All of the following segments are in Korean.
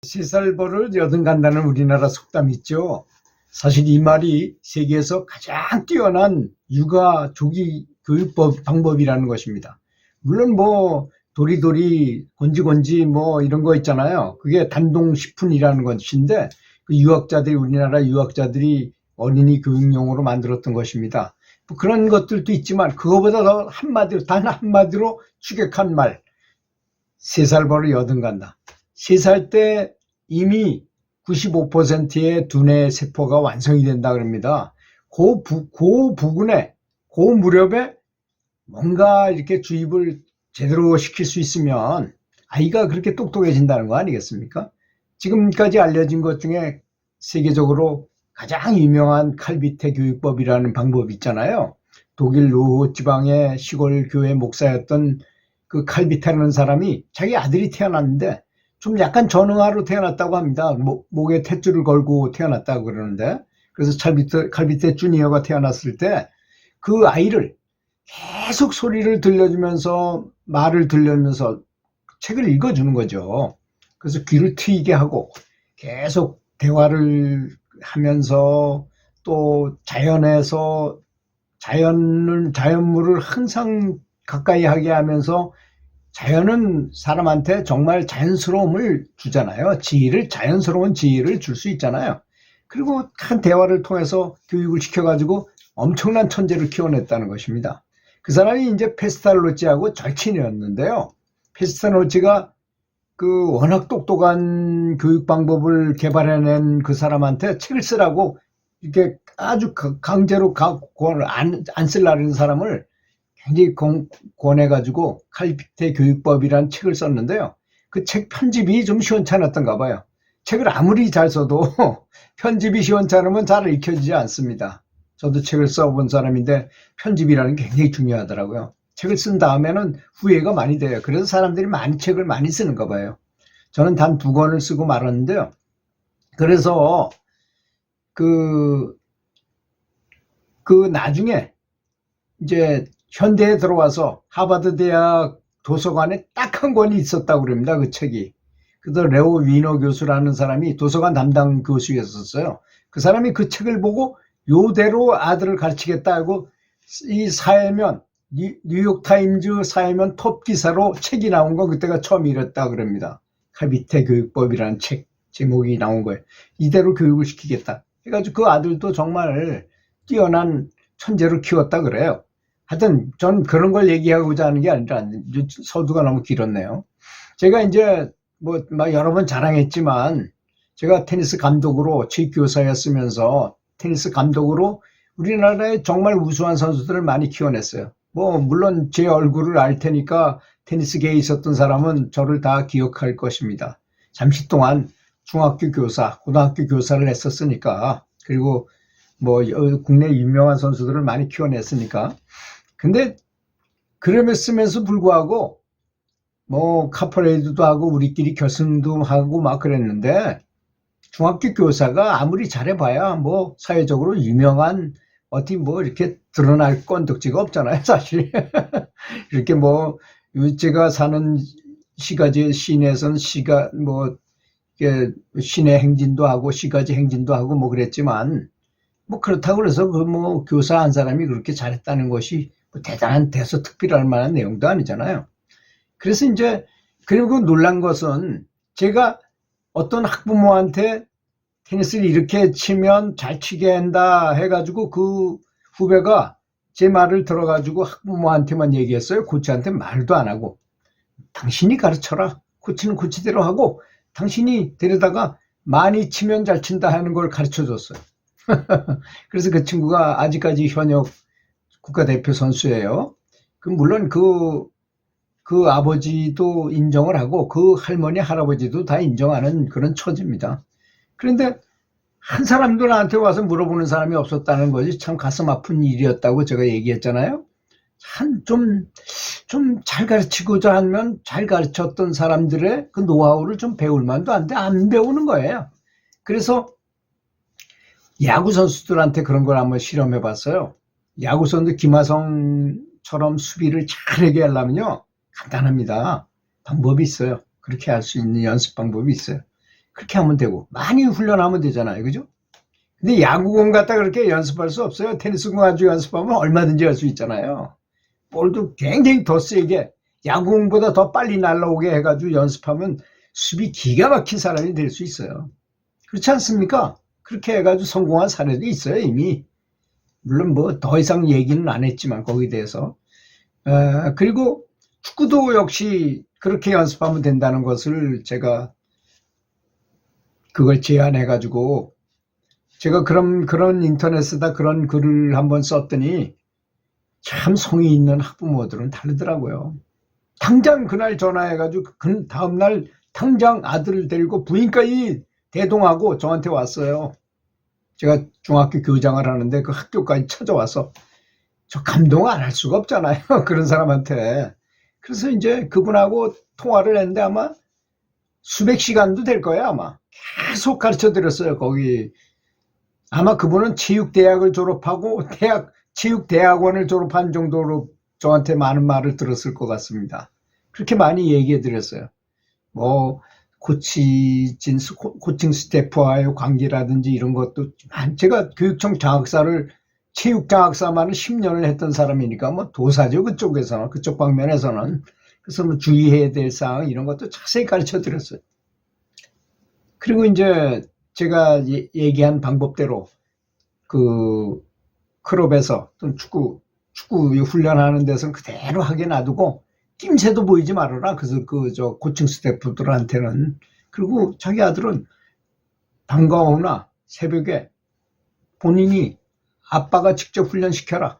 세 살 버릇 여든 간다는 우리나라 속담 있죠. 사실 이 말이 세계에서 가장 뛰어난 육아 조기 교육법 방법이라는 것입니다. 물론 뭐 도리도리 건지건지 뭐 이런 거 있잖아요. 그게 단동식품이라는 것인데 그 유학자들이 우리나라 유학자들이 어린이 교육용으로 만들었던 것입니다. 뭐 그런 것들도 있지만 그거보다 더 한마디로 단 한마디로 추격한 말. 3살 버릇 여든 간다. 3살 때 이미 95%의 두뇌 세포가 완성이 된다 그럽니다. 그 부근에, 그 무렵에 뭔가 이렇게 주입을 제대로 시킬 수 있으면 아이가 그렇게 똑똑해진다는 거 아니겠습니까? 지금까지 알려진 것 중에 세계적으로 가장 유명한 칼비테 교육법이라는 방법이 있잖아요. 독일 루흐 지방의 시골 교회 목사였던 그 칼비테라는 사람이 자기 아들이 태어났는데 좀 약간 전응아로 태어났다고 합니다. 목에 탯줄을 걸고 태어났다고 그러는데, 그래서 칼비테 주니어가 태어났을 때 그 아이를 계속 소리를 들려주면서 말을 들려주면서 책을 읽어주는 거죠. 그래서 귀를 트이게 하고 계속 대화를 하면서 또 자연물을 항상 가까이 하게 하면서, 자연은 사람한테 정말 자연스러움을 주잖아요. 자연스러운 지혜를 줄 수 있잖아요. 그리고 한 대화를 통해서 교육을 시켜가지고 엄청난 천재를 키워냈다는 것입니다. 그 사람이 이제 페스탈로치하고 절친이었는데요. 페스탈로치가 그 워낙 똑똑한 교육 방법을 개발해낸 그 사람한테 책을 쓰라고 이렇게 아주 강제로 안 쓰려는 사람을 굉장히 권해가지고 칼비테 교육법이라는 책을 썼는데요. 그 책 편집이 좀 시원찮았던가 봐요. 책을 아무리 잘 써도 편집이 시원찮으면 잘 읽혀지지 않습니다. 저도 책을 써본 사람인데 편집이라는 게 굉장히 중요하더라고요. 책을 쓴 다음에는 후회가 많이 돼요. 그래서 사람들이 책을 많이 쓰는가 봐요. 저는 단 2권을 쓰고 말았는데요. 그래서 그 나중에 이제 현대에 들어와서 하버드 대학 도서관에 딱 한 권이 있었다고 그럽니다. 그 책이. 그래서 레오 위너 교수라는 사람이 도서관 담당 교수였었어요. 그 사람이 그 책을 보고 요대로 아들을 가르치겠다 하고 이 사회면, 뉴욕타임즈 사회면 톱 기사로 책이 나온 거 그때가 처음 이랬다 그럽니다. 칼비테 교육법이라는 책 제목이 나온 거예요. 이대로 교육을 시키겠다 해가지고 그 아들도 정말 뛰어난 천재로 키웠다 그래요. 하여튼 전 그런 걸 얘기하고자 하는 게 아니라 서두가 너무 길었네요. 제가 이제 뭐 여러 번 자랑했지만 제가 테니스 감독으로 체육교사였으면서 테니스 감독으로 우리나라에 정말 우수한 선수들을 많이 키워냈어요. 뭐 물론 제 얼굴을 알 테니까 테니스계에 있었던 사람은 저를 다 기억할 것입니다. 잠시 동안 중학교 교사, 고등학교 교사를 했었으니까, 그리고 뭐 국내 유명한 선수들을 많이 키워냈으니까. 근데 그러면서 불구하고 뭐 카퍼레이드도 하고 우리끼리 결승도 하고 막 그랬는데, 중학교 교사가 아무리 잘해봐야 뭐 사회적으로 유명한 어디 뭐 이렇게 드러날 건덕지가 없잖아요, 사실. 이렇게 뭐 제가 사는 시가지 시내에서는 뭐 시내 행진도 하고 시가지 행진도 하고 뭐 그랬지만, 뭐 그렇다고 그래서 그 뭐 교사 한 사람이 그렇게 잘했다는 것이 뭐 대단한 대서특필할 만한 내용도 아니잖아요. 그래서 이제, 그리고 놀란 것은 제가 어떤 학부모한테 테니스를 이렇게 치면 잘 치게 한다 해가지고 그 후배가 제 말을 들어가지고 학부모한테만 얘기했어요. 코치한테 말도 안 하고. 당신이 가르쳐라. 코치는 코치대로 하고 당신이 데려다가 많이 치면 잘 친다 하는 걸 가르쳐 줬어요. 그래서 그 친구가 아직까지 현역 국가대표 선수예요. 물론 그 아버지도 인정을 하고 그 할머니 할아버지도 다 인정하는 그런 처지입니다. 그런데 한 사람도 나한테 와서 물어보는 사람이 없었다는 것이 참 가슴 아픈 일이었다고 제가 얘기했잖아요. 좀 잘 가르치고자 하면 잘 가르쳤던 사람들의 그 노하우를 좀 배울 만도 한데 안 배우는 거예요. 그래서 야구 선수들한테 그런 걸 한번 실험해 봤어요. 야구 선수 김하성처럼 수비를 잘하게 하려면요, 간단합니다. 방법이 있어요. 그렇게 할 수 있는 연습 방법이 있어요. 그렇게 하면 되고 많이 훈련하면 되잖아요. 그죠? 근데 야구공 갖다 그렇게 연습할 수 없어요. 테니스공 가지고 연습하면 얼마든지 할 수 있잖아요. 볼도 굉장히 더 세게 야구공보다 더 빨리 날아오게 해가지고 연습하면 수비 기가 막힌 사람이 될 수 있어요. 그렇지 않습니까? 그렇게 해가지고 성공한 사례도 있어요, 이미. 물론 뭐 더 이상 얘기는 안 했지만 거기에 대해서. 그리고 축구도 역시 그렇게 연습하면 된다는 것을 제가 그걸 제안해가지고 제가 그런 인터넷에다 그런 글을 한번 썼더니 참 성의 있는 학부모들은 다르더라고요. 당장 그날 전화해가지고 그 다음날 당장 아들을 데리고 부인까지 대동하고 저한테 왔어요. 제가 중학교 교장을 하는데 그 학교까지 찾아와서 저 감동 안 할 수가 없잖아요. 그런 사람한테. 그래서 이제 그분하고 통화를 했는데 아마 수백 시간도 될 거예요, 아마. 계속 가르쳐 드렸어요, 거기. 아마 그분은 체육대학을 졸업하고 체육대학원을 졸업한 정도로 저한테 많은 말을 들었을 것 같습니다. 그렇게 많이 얘기해 드렸어요. 뭐, 코칭 스태프와의 관계라든지 이런 것도, 제가 교육청 장학사를, 체육 장학사만을 10년을 했던 사람이니까 뭐 도사죠, 그쪽에서는, 그쪽 방면에서는. 그래서 뭐 주의해야 될 사항 이런 것도 자세히 가르쳐 드렸어요. 그리고 이제 제가 얘기한 방법대로 그 클럽에서 또 축구 훈련하는 데서 그대로 하게 놔두고 낌새도 보이지 말아라. 그래서 저 코칭 스태프들한테는. 그리고 자기 아들은 방과 후나 새벽에 본인이 아빠가 직접 훈련시켜라.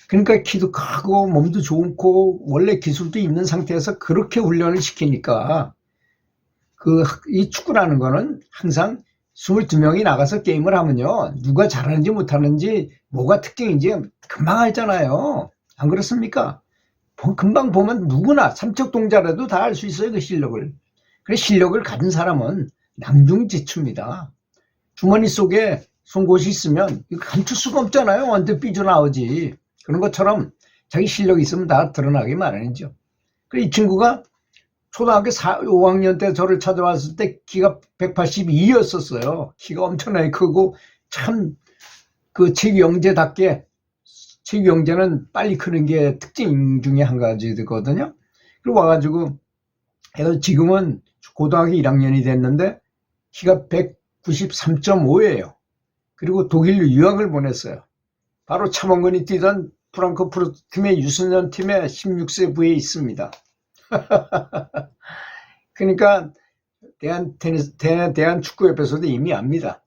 그러니까 키도 크고 몸도 좋고 원래 기술도 있는 상태에서 그렇게 훈련을 시키니까 이 축구라는 거는 항상 22명이 나가서 게임을 하면요. 누가 잘하는지 못하는지 뭐가 특징인지 금방 알잖아요. 안 그렇습니까? 금방 보면 누구나 삼척동자라도 다 알 수 있어요. 그 실력을. 그래서 실력을 가진 사람은 낭중지추입니다. 주머니 속에 송곳이 있으면 이거 감출 수가 없잖아요. 언뜻 삐져나오지. 그런 것처럼 자기 실력이 있으면 다 드러나기 마련이죠. 이 친구가 초등학교 5학년 때 저를 찾아왔을 때 키가 182였었어요. 키가 엄청나게 크고 참 그 체육영재답게 체육영재는 빨리 크는 게 특징 중에 한 가지거든요. 그리고 와가지고 지금은 고등학교 1학년이 됐는데 키가 193.5예요. 그리고 독일로 유학을 보냈어요. 바로 차범근이 뛰던 프랑크푸르트 팀의 유소년 팀의 16세 부에 있습니다. 그러니까 대한축구협회에서도 이미 압니다.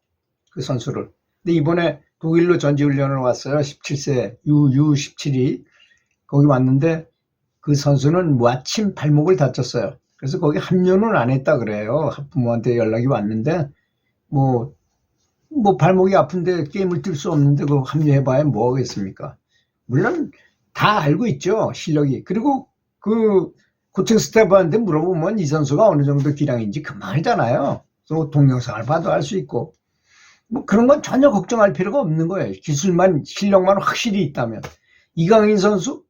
그 선수를. 근데 이번에 독일로 전지훈련을 왔어요. 17세 U17이 거기 왔는데 그 선수는 마침 발목을 다쳤어요. 그래서 거기 합류는 안 했다 그래요. 학부모한테 연락이 왔는데 뭐 발목이 아픈데 게임을 뛸 수 없는데 그거 합류해봐야 뭐 하겠습니까? 물론 다 알고 있죠, 실력이. 그리고 그 코칭 스태프한테 물어보면 이 선수가 어느 정도 기량인지 금방 알잖아요. 또 동영상을 봐도 알 수 있고. 뭐 그런 건 전혀 걱정할 필요가 없는 거예요. 실력만 확실히 있다면. 이강인 선수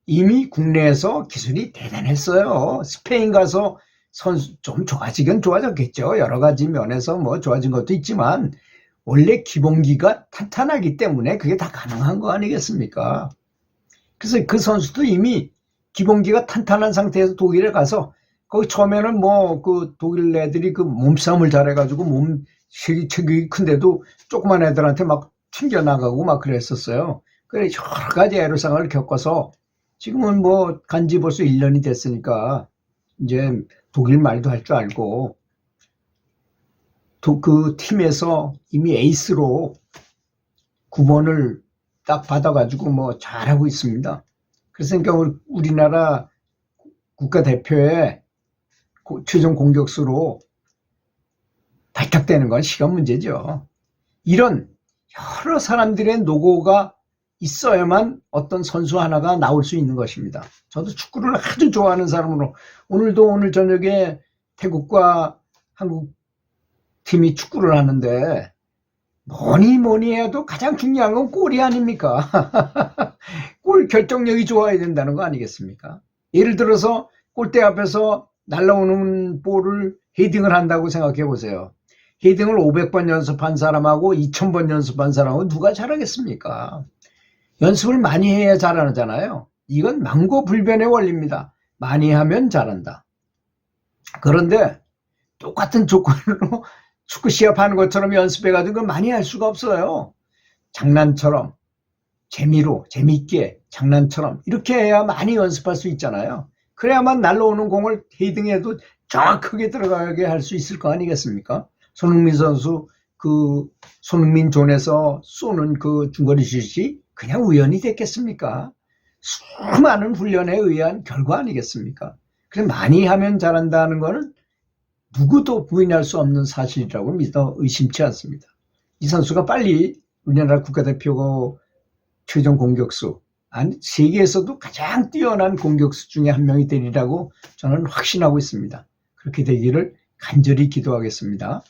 이미 국내에서 기술이 대단했어요. 스페인 가서 선수 좀 좋아지긴 좋아졌겠죠. 여러 가지 면에서 뭐 좋아진 것도 있지만 원래 기본기가 탄탄하기 때문에 그게 다 가능한 거 아니겠습니까? 그래서 그 선수도 이미 기본기가 탄탄한 상태에서 독일에 가서 거기 처음에는 뭐 그 독일 애들이 그 몸싸움을 잘해가지고 체격이 큰데도 조그만 애들한테 막 튕겨나가고 막 그랬었어요. 그래 여러 가지 애로사항을 겪어서 지금은 뭐 간지 벌써 1년이 됐으니까 이제 독일 말도 할 줄 알고 그 팀에서 이미 에이스로 9번을 딱 받아가지고 뭐 잘하고 있습니다. 그래서 그러니까 우리나라 국가대표의 최종 공격수로 발탁되는 건 시간 문제죠. 이런 여러 사람들의 노고가 있어야만 어떤 선수 하나가 나올 수 있는 것입니다. 저도 축구를 아주 좋아하는 사람으로 오늘 저녁에 태국과 한국 팀이 축구를 하는데 뭐니 해도 가장 중요한 건 골이 아닙니까? 골 결정력이 좋아야 된다는 거 아니겠습니까? 예를 들어서 골대 앞에서 날라오는 볼을 헤딩을 한다고 생각해 보세요. 헤딩을 500번 연습한 사람하고 2000번 연습한 사람하고 누가 잘하겠습니까? 연습을 많이 해야 잘하잖아요. 이건 망고불변의 원리입니다. 많이 하면 잘한다. 그런데 똑같은 조건으로 축구 시합하는 것처럼 연습해가지고 많이 할 수가 없어요. 장난처럼, 재미로, 재미있게, 장난처럼 이렇게 해야 많이 연습할 수 있잖아요. 그래야만 날라오는 공을 헤딩해도 정확하게 들어가게 할 수 있을 거 아니겠습니까? 손흥민 선수 그 손흥민 존에서 쏘는 그 중거리 슛이 그냥 우연히 됐겠습니까? 수많은 훈련에 의한 결과 아니겠습니까? 그래서 많이 하면 잘한다는 것은 누구도 부인할 수 없는 사실이라고 믿어 의심치 않습니다. 이 선수가 빨리 우리나라 국가대표 최종 공격수, 아니 세계에서도 가장 뛰어난 공격수 중에 한 명이 되리라고 저는 확신하고 있습니다. 그렇게 되기를 간절히 기도하겠습니다.